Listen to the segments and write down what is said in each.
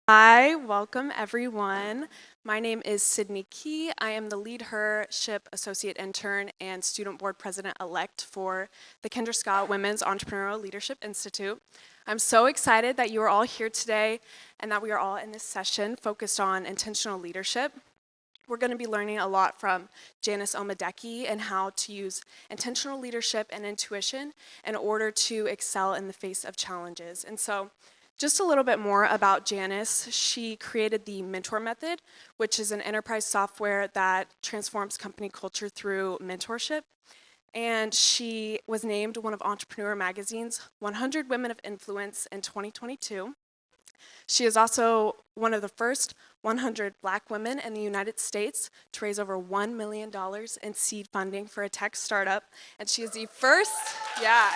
Hi, welcome everyone. My name is Sydney Key. I am the Leadership Associate Intern and Student Board President-elect for the Kendra Scott Women's Entrepreneurial Leadership Institute. I'm so excited that you are all here today and that we are all in this session focused on intentional leadership. We're going to be learning a lot from Janice Omadeke and how to use intentional leadership and intuition in order to excel in the face of challenges. And so just a little bit more about Janice. She created the Mentor Method, which is an enterprise software that transforms company culture through mentorship. And she was named one of Entrepreneur Magazine's 100 Women of Influence in 2022. She is also one of the first 100 Black women in the United States to raise over $1 million in seed funding for a tech startup. And she is the first, yeah.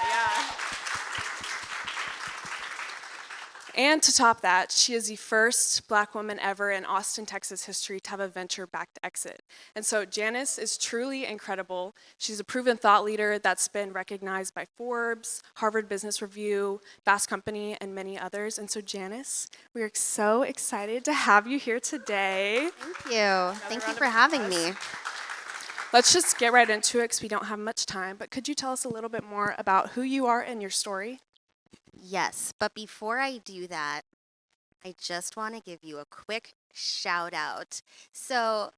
And to top that, she is the first Black woman ever in Austin, Texas history to have a venture-backed exit. And so Janice is truly incredible. She's a proven thought leader that's been recognized by Forbes, Harvard Business Review, Fast Company, and many others. And so Janice, we are so excited to have you here today. Thank you. Thank you for having me. Let's just get right into it because we don't have much time. But could you tell us a little bit more about who you are and your story? Yes, but before I do that, I just want to give you a quick shout out. So,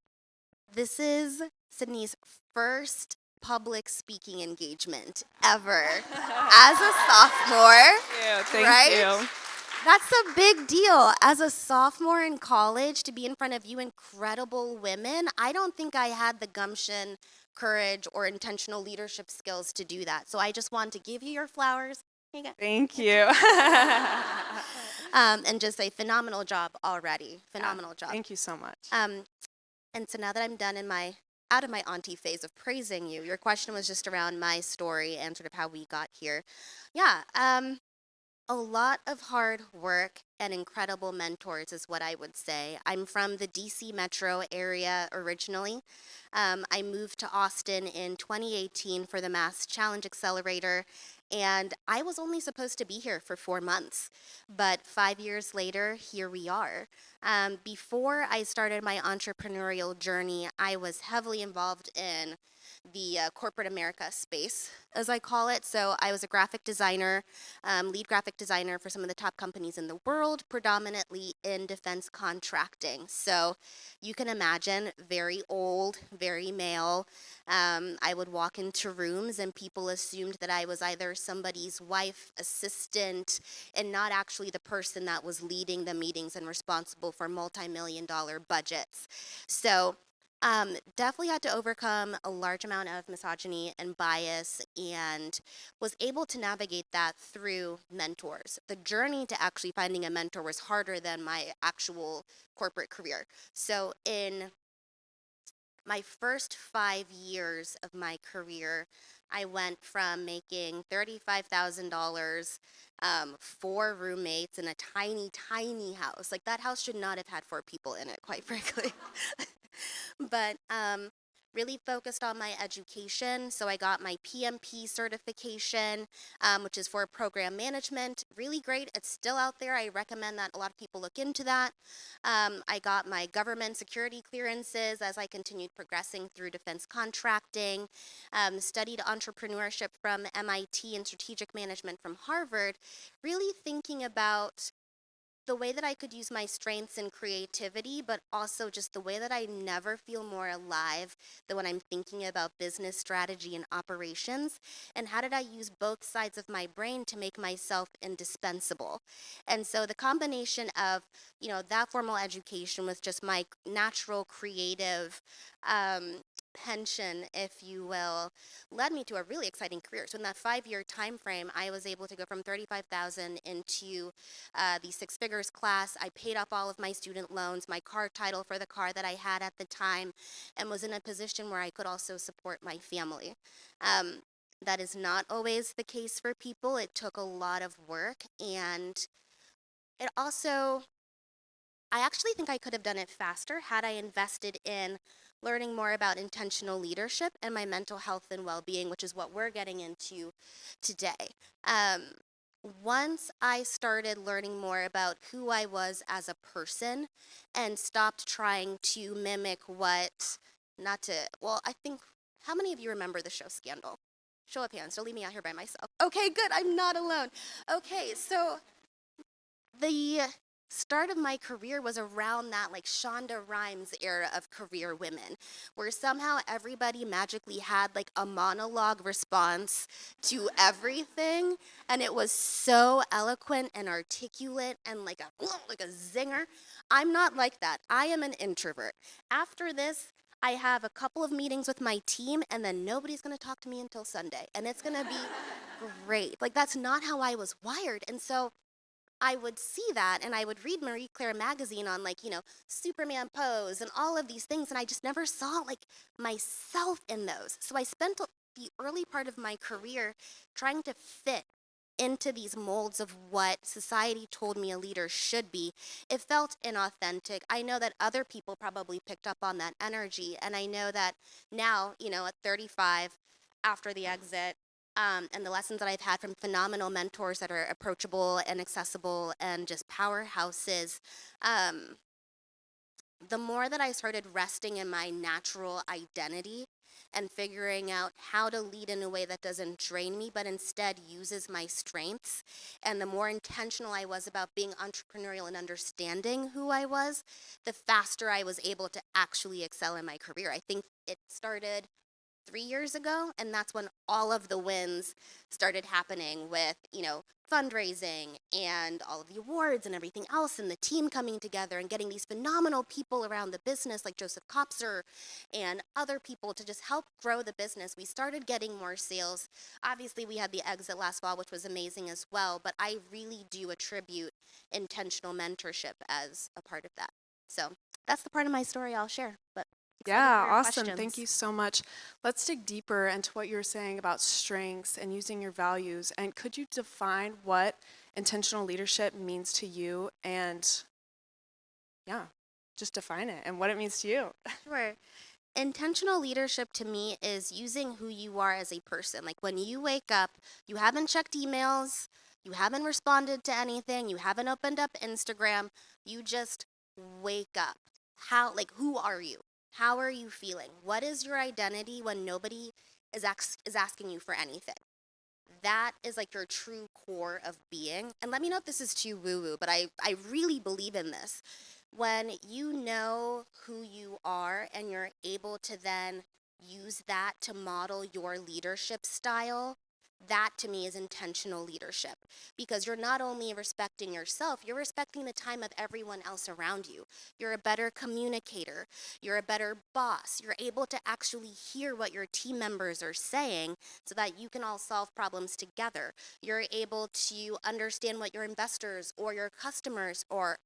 this is Sydney's first public speaking engagement ever as a sophomore. Thank you. That's a big deal. As a sophomore in college, to be in front of you incredible women, I don't think I had the gumption, courage, or intentional leadership skills to do that. So I just want to give you your flowers. Here you go. Thank you. And just a phenomenal job already. Phenomenal job. Thank you so much. And so now that I'm done out of my auntie phase of praising you, your question was just around my story and sort of how we got here. Yeah, a lot of hard work and incredible mentors is what I would say. I'm from the DC metro area originally. I moved to Austin in 2018 for the Mass Challenge Accelerator, and I was only supposed to be here for 4 months. But 5 years later, here we are. Before I started my entrepreneurial journey, I was heavily involved in the corporate America space, as I call it. So I was a graphic designer, lead graphic designer for some of the top companies in the world, predominantly in defense contracting. So you can imagine, very old, very male. I would walk into rooms and people assumed that I was either somebody's wife, assistant, and not actually the person that was leading the meetings and responsible for multi-million-dollar budgets. So definitely had to overcome a large amount of misogyny and bias and was able to navigate that through mentors. The journey to actually finding a mentor was harder than my actual corporate career. So in my first 5 years of my career, I went from making $35,000, 4 roommates in a tiny, tiny house. Like, that house should not have had 4 people in it, quite frankly. But really focused on my education. So I got my PMP certification, which is for program management. Really great. It's still out there. I recommend that a lot of people look into that. I got my government security clearances as I continued progressing through defense contracting. Studied entrepreneurship from MIT and strategic management from Harvard. Really thinking about the way that I could use my strengths and creativity, but also just the way that I never feel more alive than when I'm thinking about business strategy and operations, and how did I use both sides of my brain to make myself indispensable. And so the combination of, that formal education with just my natural creative pension, if you will, led me to a really exciting career. So in that 5-year time frame, I was able to go from 35,000 into the 6 figures class. I paid off all of my student loans, my car title for the car that I had at the time, and was in a position where I could also support my family. That is not always the case for people. It took a lot of work, and it also, I actually think I could have done it faster had I invested in learning more about intentional leadership and my mental health and well-being, which is what we're getting into today. Once I started learning more about who I was as a person and stopped trying to mimic what, not to, well, I think, how many of you remember the show Scandal? Show of hands, don't leave me out here by myself. Okay, good, I'm not alone. Okay, so the start of my career was around that like Shonda Rhimes era of career women, where somehow everybody magically had like a monologue response to everything, and it was so eloquent and articulate and like a zinger. I'm not like that. I am an introvert. After this, I have a couple of meetings with my team, and then nobody's gonna talk to me until Sunday, and it's gonna be great. Like that's not how I was wired, and so I would see that and I would read Marie Claire magazine on Superman pose and all of these things and I just never saw like myself in those. So I spent the early part of my career trying to fit into these molds of what society told me a leader should be. It felt inauthentic. I know that other people probably picked up on that energy and I know that now, at 35 after the exit and the lessons that I've had from phenomenal mentors that are approachable and accessible and just powerhouses, um, the more that I started resting in my natural identity and figuring out how to lead in a way that doesn't drain me, but instead uses my strengths, and the more intentional I was about being entrepreneurial and understanding who I was, the faster I was able to actually excel in my career. I think it started 3 years ago, and that's when all of the wins started happening with, fundraising and all of the awards and everything else, and the team coming together and getting these phenomenal people around the business, like Joseph Kopser and other people to just help grow the business. We started getting more sales. Obviously, we had the exit last fall, which was amazing as well, but I really do attribute intentional mentorship as a part of that. So that's the part of my story I'll share, but excited for Yeah, your awesome. Thank questions. you so much. Let's dig deeper into what you were saying about strengths and using your values. And could you define what intentional leadership means to you? And yeah, just define it and what it means to you. Sure. Intentional leadership to me is using who you are as a person. Like when you wake up, you haven't checked emails, you haven't responded to anything, you haven't opened up Instagram, you just wake up. Who are you? How are you feeling? What is your identity when nobody is asking you for anything? That is like your true core of being. And let me know if this is too woo woo, but I really believe in this. When you know who you are and you're able to then use that to model your leadership style, that to me is intentional leadership because you're not only respecting yourself, you're respecting the time of everyone else around you. You're a better communicator, you're a better boss, you're able to actually hear what your team members are saying so that you can all solve problems together. You're able to understand what your investors or your customers are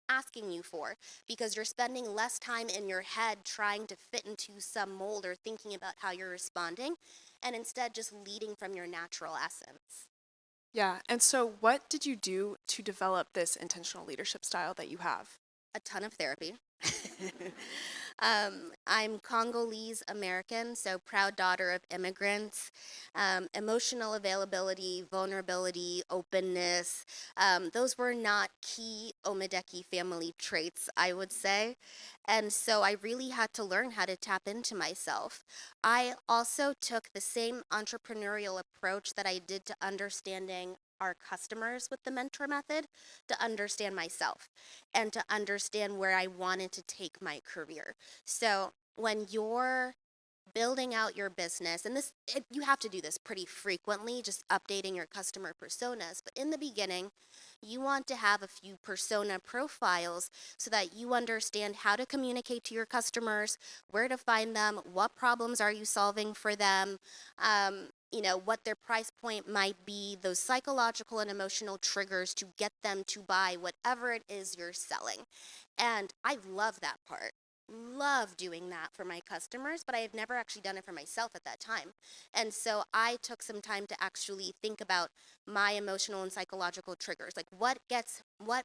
asking you for because you're spending less time in your head trying to fit into some mold or thinking about how you're responding and instead just leading from your natural essence. Yeah. And so, what did you do to develop this intentional leadership style that you have? A ton of therapy. I'm Congolese American, so proud daughter of immigrants. Emotional availability, vulnerability, openness, those were not key Omadeke family traits, I would say. And so I really had to learn how to tap into myself. I also took the same entrepreneurial approach that I did to understanding our customers with the mentor method to understand myself and to understand where I wanted to take my career. So when you're building out your business, and you have to do this pretty frequently, just updating your customer personas. But in the beginning, you want to have a few persona profiles so that you understand how to communicate to your customers, where to find them, what problems are you solving for them, what their price point might be, those psychological and emotional triggers to get them to buy whatever it is you're selling. And I love that part. Love doing that for my customers, but I have never actually done it for myself at that time. And so I took some time to actually think about my emotional and psychological triggers. Like what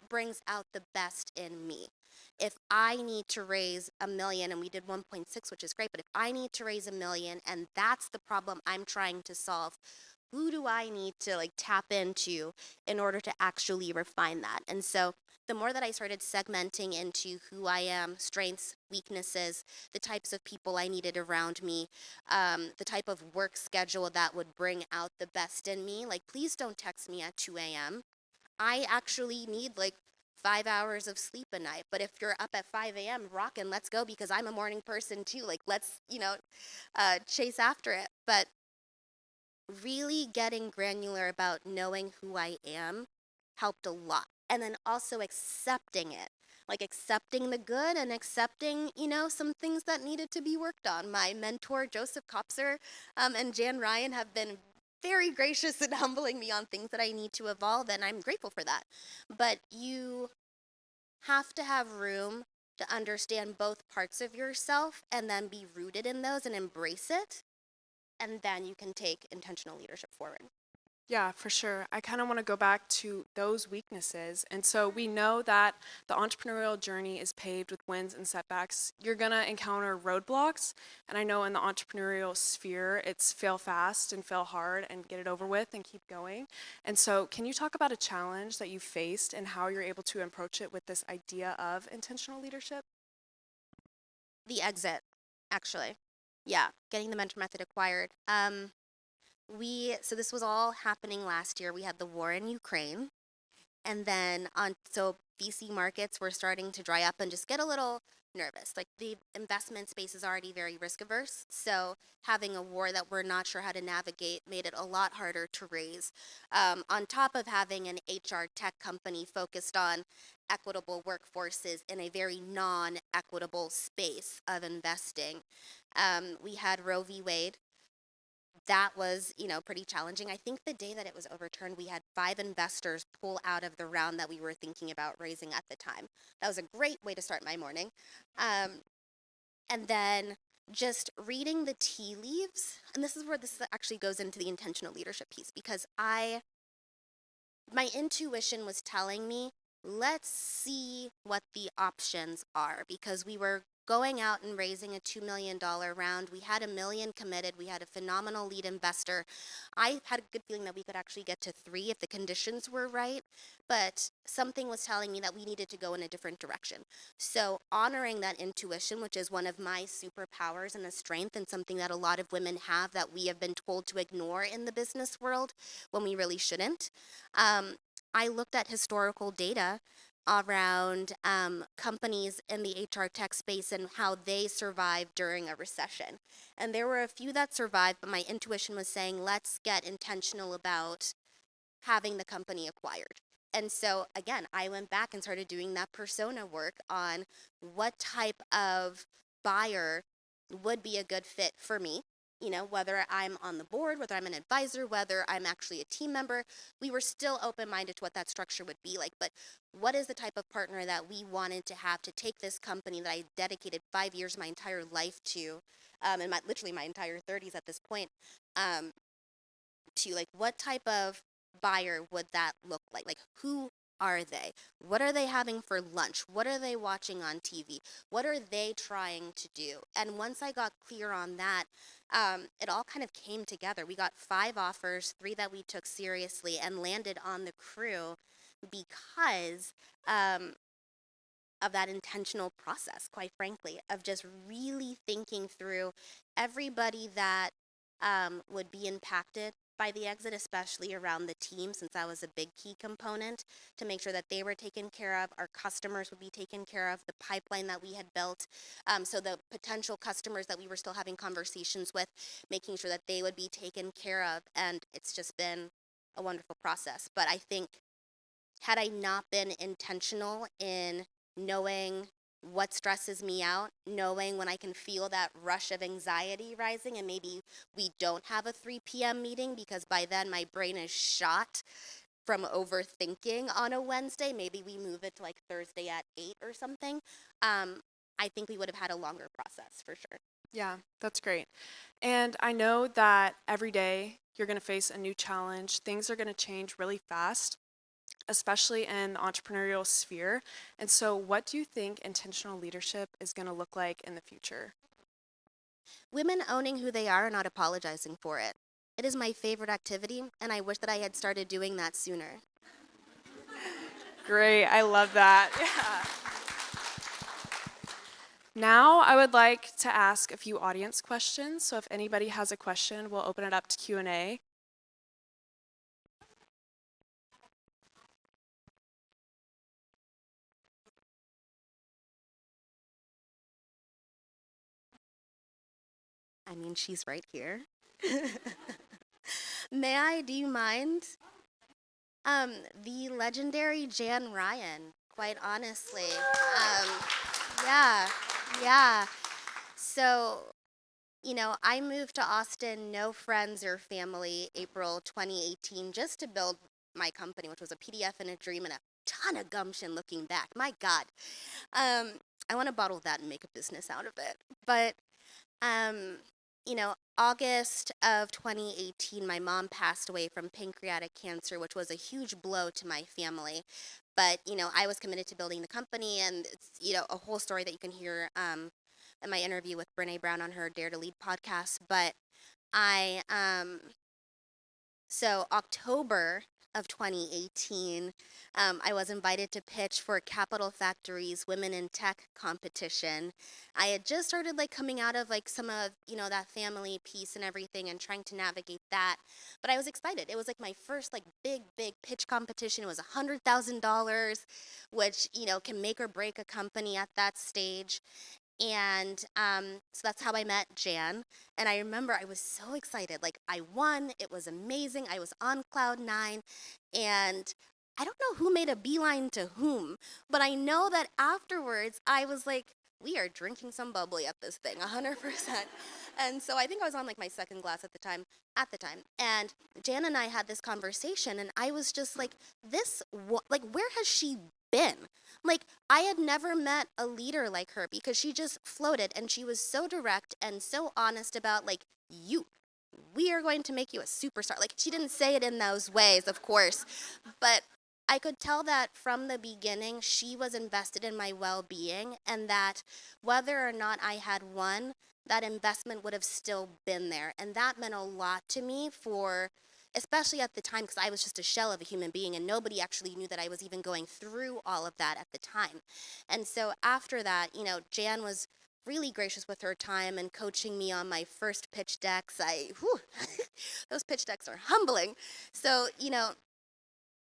brings out the best in me? If I need to raise 1 million, and we did 1.6, which is great, but if I need to raise 1 million and that's the problem I'm trying to solve, who do I need to like tap into in order to actually refine that? And so the more that I started segmenting into who I am, strengths, weaknesses, the types of people I needed around me, the type of work schedule that would bring out the best in me. Like, please don't text me at 2 a.m. I actually need like 5 hours of sleep a night. But if you're up at 5 a.m., rockin', let's go because I'm a morning person too. Like, let's, chase after it. But really getting granular about knowing who I am helped a lot. And then also accepting it, like accepting the good and accepting, some things that needed to be worked on. My mentor, Joseph Kopser, and Jan Ryan have been very gracious in humbling me on things that I need to evolve, and I'm grateful for that. But you have to have room to understand both parts of yourself and then be rooted in those and embrace it, and then you can take intentional leadership forward. Yeah, for sure. I kind of want to go back to those weaknesses. And so we know that the entrepreneurial journey is paved with wins and setbacks. You're going to encounter roadblocks. And I know in the entrepreneurial sphere, it's fail fast and fail hard and get it over with and keep going. And so, can you talk about a challenge that you faced and how you're able to approach it with this idea of intentional leadership? The exit, actually. Yeah, getting the mentor method acquired. So this was all happening last year. We had the war in Ukraine. And then so VC markets were starting to dry up and just get a little nervous. Like the investment space is already very risk averse. So having a war that we're not sure how to navigate made it a lot harder to raise. On top of having an HR tech company focused on equitable workforces in a very non-equitable space of investing. We had Roe v. Wade. That was, pretty challenging. I think the day that it was overturned, we had 5 investors pull out of the round that we were thinking about raising at the time. That was a great way to start my morning. Um, and then just reading the tea leaves, and this is where this actually goes into the intentional leadership piece, because my intuition was telling me, let's see what the options are, because we were going out and raising a $2 million round. We had $1 million committed. We had a phenomenal lead investor. I had a good feeling that we could actually get to 3 if the conditions were right, but something was telling me that we needed to go in a different direction. So honoring that intuition, which is one of my superpowers and a strength and something that a lot of women have that we have been told to ignore in the business world when we really shouldn't. I looked at historical data around companies in the HR tech space and how they survived during a recession. And there were a few that survived, but my intuition was saying, let's get intentional about having the company acquired. And so, again, I went back and started doing that persona work on what type of buyer would be a good fit for me. Whether I'm on the board, whether I'm an advisor, whether I'm actually a team member, we were still open minded to what that structure would be like. But what is the type of partner that we wanted to have to take this company that I dedicated 5 years of my entire life to, and literally my entire 30s at this point, um, to like what type of buyer would that look like? Like, who are they? What are they having for lunch? What are they watching on TV? What are they trying to do? And once I got clear on that, it all kind of came together. We got 5 offers, 3 that we took seriously, and landed on the crew because of that intentional process, quite frankly, of just really thinking through everybody that would be impacted by the exit, especially around the team, since that was a big key component to make sure that they were taken care of, our customers would be taken care of, the pipeline that we had built, so the potential customers that we were still having conversations with, making sure that they would be taken care of, and it's just been a wonderful process. But I think had I not been intentional in knowing what stresses me out, knowing when I can feel that rush of anxiety rising, and maybe we don't have a 3 p.m. meeting because by then my brain is shot from overthinking on a Wednesday, maybe we move it to like Thursday at 8 or something. I think we would have had a longer process for sure. Yeah, that's great. And I know that every day you're going to face a new challenge. Things are going to change really fast, especially in the entrepreneurial sphere. And so, what do you think intentional leadership is going to look like in the future? Women owning who they are and not apologizing for it. It is my favorite activity, and I wish that I had started doing that sooner. Great, I love that. Yeah. Now I would like to ask a few audience questions. So if anybody has a question, we'll open it up to Q&A. I mean, she's right here. Do you mind? The legendary Jan Ryan, quite honestly. Um, yeah, yeah. So, I moved to Austin, no friends or family, April 2018, just to build my company, which was a PDF and a dream and a ton of gumption looking back. My God. Um, I want to bottle that and make a business out of it. But um, August of 2018, my mom passed away from pancreatic cancer, which was a huge blow to my family. But, I was committed to building the company, and it's, a whole story that you can hear in my interview with Brene Brown on her Dare to Lead podcast. But I, so October of 2018, I was invited to pitch for Capital Factory's Women in Tech competition. I had just started like coming out of like some of, that family piece and everything and trying to navigate that. But I was excited. It was like my first like big pitch competition. It was $100,000, which, can make or break a company at that stage. And so that's how I met Jan. And I remember I was so excited. Like, I won. It was amazing. I was on cloud nine. And I don't know who made a beeline to whom, but I know that afterwards I was like, we are drinking some bubbly at this thing, 100%. And so I think I was on like my second glass at the time. And Jan and I had this conversation, and I was just like, like, where has she been? Like, I had never met a leader like her because she just floated, and she was so direct and so honest about, like, we are going to make you a superstar. Like, she didn't say it in those ways, of course, but I could tell that from the beginning she was invested in my well being, and that whether or not I had won, that investment would have still been there. And that meant a lot to me for, especially at the time, because I was just a shell of a human being and nobody actually knew that I was even going through all of that at the time. And so after that, Jan was really gracious with her time and coaching me on my first pitch decks. Those pitch decks are humbling. So,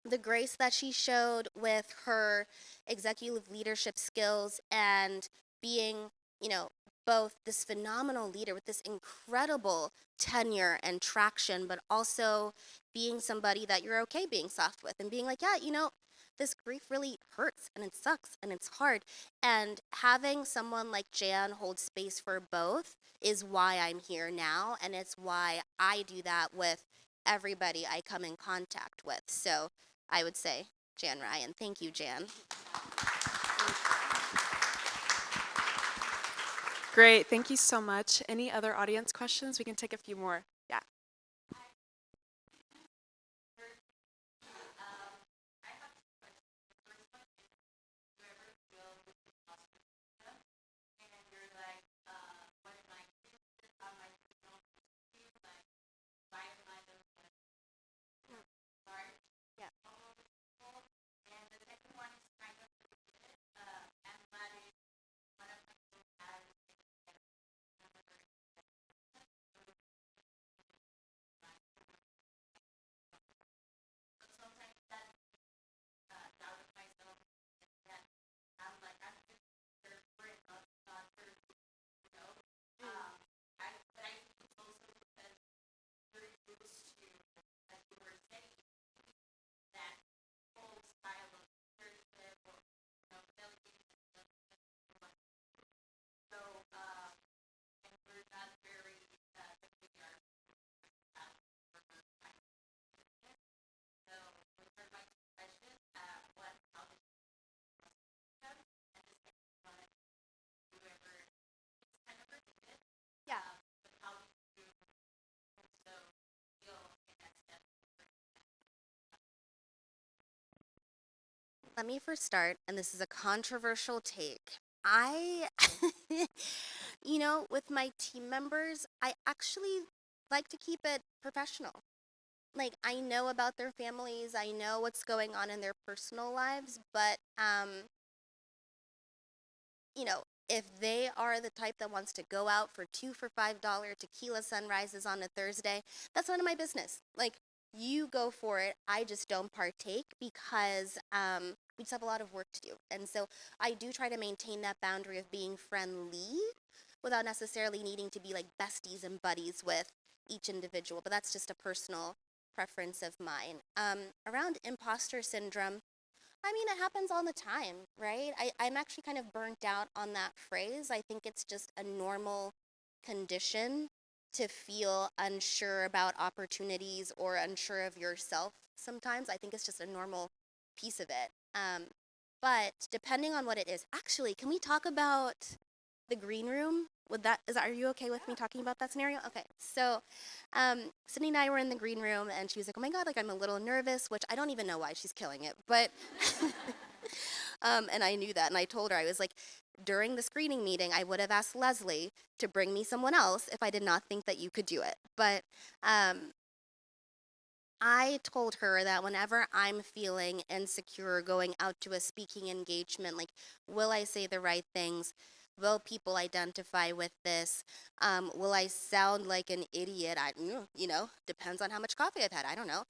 the grace that she showed with her executive leadership skills and being, you know, both this phenomenal leader with this incredible tenure and traction, but also being somebody that you're okay being soft with and being like, yeah, this grief really hurts and it sucks and it's hard. And having someone like Jan hold space for both is why I'm here now. And it's why I do that with everybody I come in contact with. So I would say Jan Ryan. Thank you, Jan. Great, thank you so much. Any other audience questions? We can take a few more. Yeah. Yeah. Let me first start, and this is a controversial take. I, with my team members, I actually like to keep it professional. Like, I know about their families, I know what's going on in their personal lives, but you know, if they are the type that wants to go out for two for $5 tequila sunrises on a Thursday, that's none of my business. Like, you go for it. I just don't partake because we just have a lot of work to do. And so I do try to maintain that boundary of being friendly without necessarily needing to be like besties and buddies with each individual. But that's just a personal preference of mine. Around imposter syndrome, I mean, it happens all the time, right? I'm actually kind of burnt out on that phrase. I think it's just a normal condition to feel unsure about opportunities or unsure of yourself sometimes. I think it's just a normal piece of it. But depending on what it is, actually, can we talk about the green room? Are you okay with me talking about that scenario? Okay, so Sydney and I were in the green room, and she was like, "Oh my God, like I'm a little nervous," which I don't even know why she's killing it, but and I knew that, and I told her I was like, during the screening meeting, I would have asked Leslie to bring me someone else if I did not think that you could do it, but I told her that whenever I'm feeling insecure going out to a speaking engagement, like, will I say the right things? Will people identify with this? Will I sound like an idiot? Depends on how much coffee I've had. I don't know.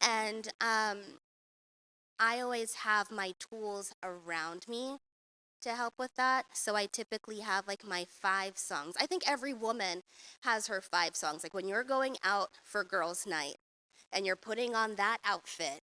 And I always have my tools around me to help with that. So I typically have like my 5 songs. I think every woman has her 5 songs. Like when you're going out for girls' night, and you're putting on that outfit,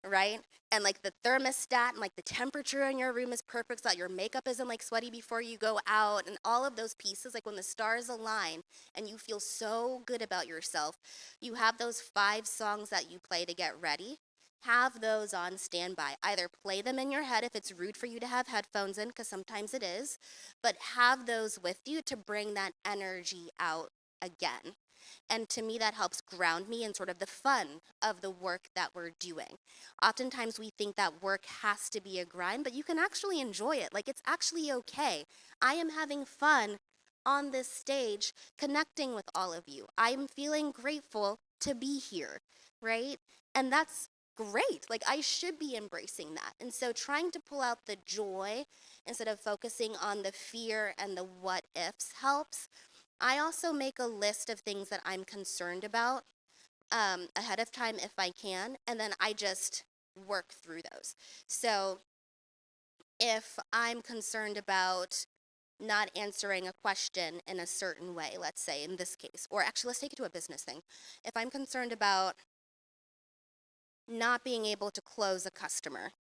right? And like the thermostat and like the temperature in your room is perfect so that your makeup isn't like sweaty before you go out and all of those pieces, like when the stars align and you feel so good about yourself, you have those 5 songs that you play to get ready. Have those on standby. Either play them in your head if it's rude for you to have headphones in, because sometimes it is, but have those with you to bring that energy out again. And to me, that helps ground me in sort of the fun of the work that we're doing. Oftentimes, we think that work has to be a grind, but you can actually enjoy it. Like, it's actually okay. I am having fun on this stage connecting with all of you. I'm feeling grateful to be here, right? And that's great. Like, I should be embracing that. And so, trying to pull out the joy instead of focusing on the fear and the what ifs helps. I also make a list of things that I'm concerned about ahead of time if I can, and then I just work through those. So if I'm concerned about not answering a question in a certain way, let's say in this case, or actually let's take it to a business thing. If I'm concerned about not being able to close a customer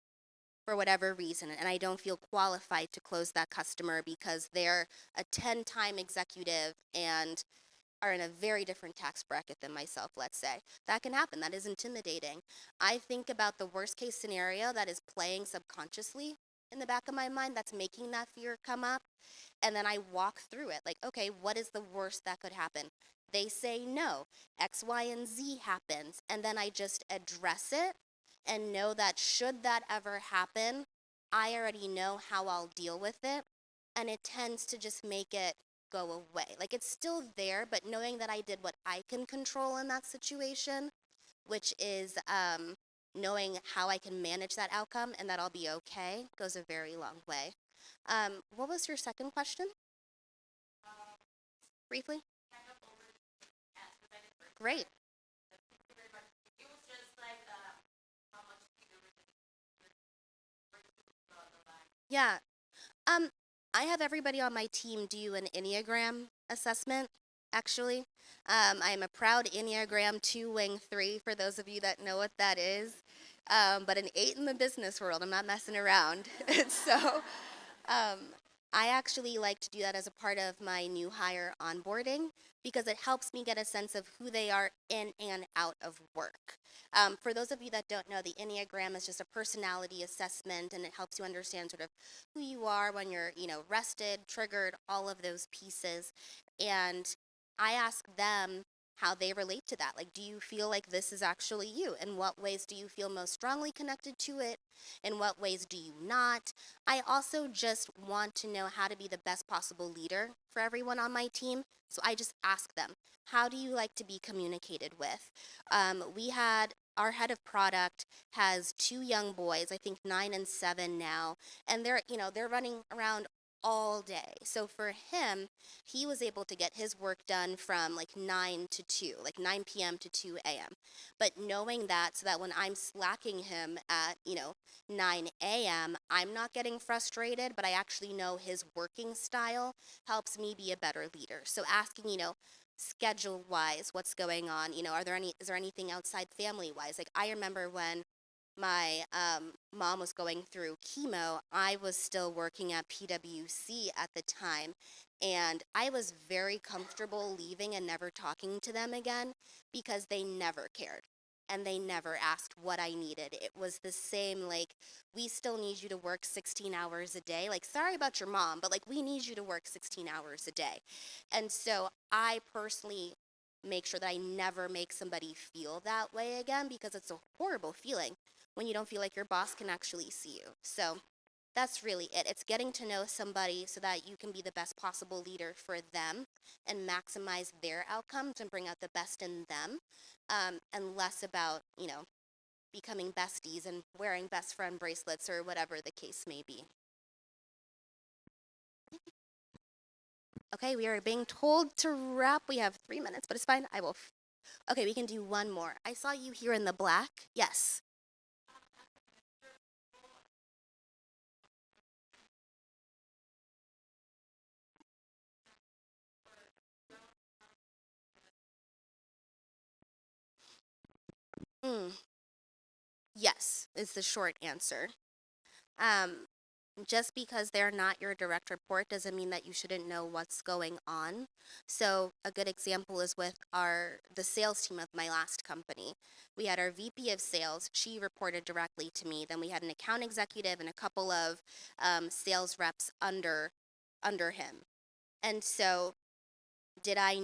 for whatever reason, and I don't feel qualified to close that customer because they're a 10-time executive and are in a very different tax bracket than myself, let's say. That can happen. That is intimidating. I think about the worst case scenario that is playing subconsciously in the back of my mind that's making that fear come up. And then I walk through it like, okay, what is the worst that could happen? They say no, X, Y, and Z happens. And then I just address it and know that should that ever happen, I already know how I'll deal with it. And it tends to just make it go away. Like it's still there, but knowing that I did what I can control in that situation, which is knowing how I can manage that outcome and that I'll be okay, goes a very long way. What was your second question? Briefly? Great. Yeah. Um, I have everybody on my team do an Enneagram assessment, actually. I am a proud Enneagram 2 Wing 3, for those of you that know what that is. But an 8 in the business world, I'm not messing around. So um, I actually like to do that as a part of my new hire onboarding because it helps me get a sense of who they are in and out of work. For those of you that don't know, the Enneagram is just a personality assessment, and it helps you understand sort of who you are when you're, rested, triggered, all of those pieces. And I ask them how they relate to that. Like, do you feel like this is actually you? In what ways do you feel most strongly connected to it? In what ways do you not? I also just want to know how to be the best possible leader for everyone on my team. So I just ask them, how do you like to be communicated with? We had our head of product has two young boys, I think 9 and 7 now, and they're running around all day. So for him, he was able to get his work done from like 9 to 2, like 9 p.m. to 2 a.m. But knowing that, so that when I'm slacking him at, 9 a.m., I'm not getting frustrated, but I actually know his working style helps me be a better leader. So asking, schedule wise, what's going on? Is there anything outside family wise? Like, I remember when my mom was going through chemo, I was still working at PwC at the time. And I was very comfortable leaving and never talking to them again because they never cared. And they never asked what I needed. It was the same, like, we still need you to work 16 hours a day. Like, sorry about your mom, but like, we need you to work 16 hours a day. And so I personally make sure that I never make somebody feel that way again because it's a horrible feeling when you don't feel like your boss can actually see you. So that's really it. It's getting to know somebody so that you can be the best possible leader for them and maximize their outcomes and bring out the best in them, and less about, becoming besties and wearing best friend bracelets or whatever the case may be. Okay, we are being told to wrap. We have 3 minutes, but it's fine. Okay, we can do one more. I saw you here in the black. Yes. Mm, yes, is the short answer. Um, just because they're not your direct report doesn't mean that you shouldn't know what's going on. So a good example is with the sales team of my last company. We had our VP of sales. She reported directly to me. Then we had an account executive and a couple of sales reps under him. And so I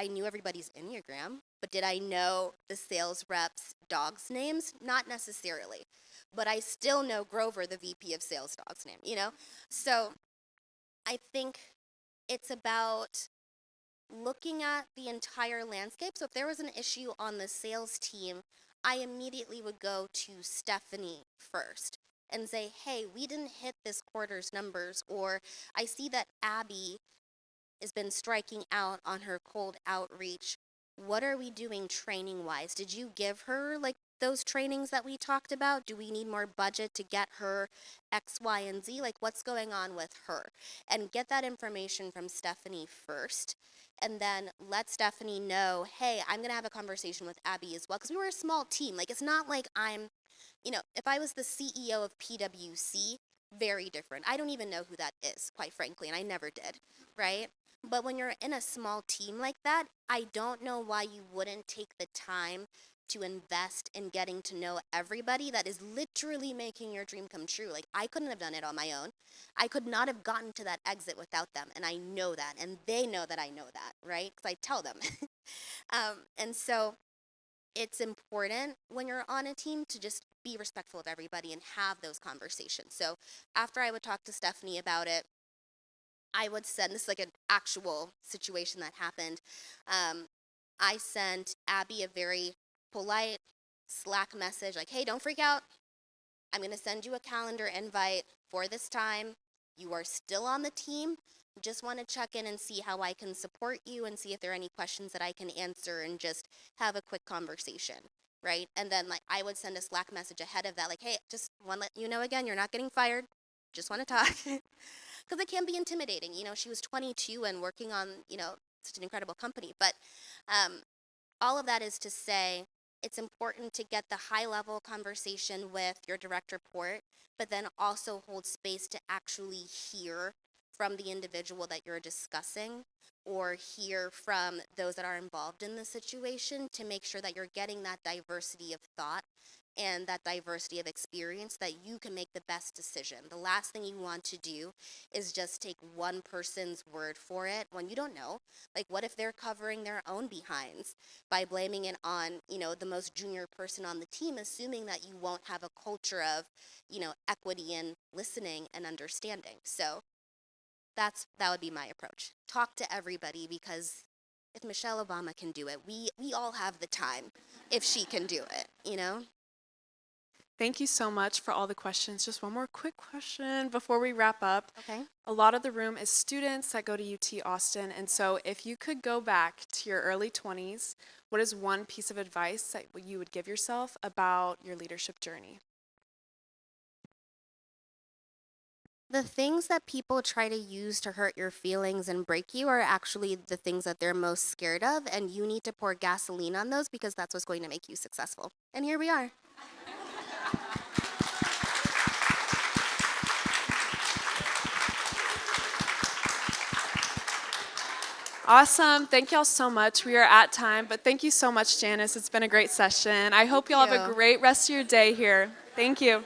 knew everybody's Enneagram, but did I know the sales reps' dogs' names? Not necessarily. But I still know Grover, the VP of sales dog's name. So I think it's about looking at the entire landscape. So if there was an issue on the sales team, I immediately would go to Stephanie first and say, hey, we didn't hit this quarter's numbers, or I see that Abby has been striking out on her cold outreach. What are we doing training wise? Did you give her like those trainings that we talked about? Do we need more budget to get her X, Y, and Z? Like, what's going on with her? And get that information from Stephanie first. And then let Stephanie know, hey, I'm going to have a conversation with Abby as well. Because we were a small team. Like, it's not like if I was the CEO of PwC, very different. I don't even know who that is, quite frankly, and I never did, right? But when you're in a small team like that, I don't know why you wouldn't take the time to invest in getting to know everybody that is literally making your dream come true. Like, I couldn't have done it on my own. I could not have gotten to that exit without them. And I know that. And they know that I know that, right? Because I tell them. And so it's important when you're on a team to just be respectful of everybody and have those conversations. So after I would talk to Stephanie about it, I would send, this is like an actual situation that happened. I sent Abby a very polite Slack message like, hey, don't freak out. I'm going to send you a calendar invite for this time. You are still on the team. Just want to check in and see how I can support you and see if there are any questions that I can answer and just have a quick conversation. Right. And then, like, I would send a Slack message ahead of that, like, hey, just want to let you know again, you're not getting fired. Just want to talk. Because it can be intimidating. She was 22 and working on, such an incredible company. But um, all of that is to say it's important to get the high level conversation with your direct report, but then also hold space to actually hear from the individual that you're discussing or hear from those that are involved in the situation to make sure that you're getting that diversity of thought and that diversity of experience that you can make the best decision. The last thing you want to do is just take one person's word for it when you don't know. Like, what if they're covering their own behinds by blaming it on, the most junior person on the team, assuming that you won't have a culture of, equity and listening and understanding. So that would be my approach. Talk to everybody, because if Michelle Obama can do it, we all have the time if she can do it. Thank you so much for all the questions. Just one more quick question before we wrap up. Okay. A lot of the room is students that go to UT Austin, and so if you could go back to your early 20s, what is one piece of advice that you would give yourself about your leadership journey? The things that people try to use to hurt your feelings and break you are actually the things that they're most scared of, and you need to pour gasoline on those, because that's what's going to make you successful. And here we are. Awesome. Thank y'all so much. We are at time, but thank you so much, Janice. It's been a great session. I hope y'all have a you. great rest of your day here. Thank you.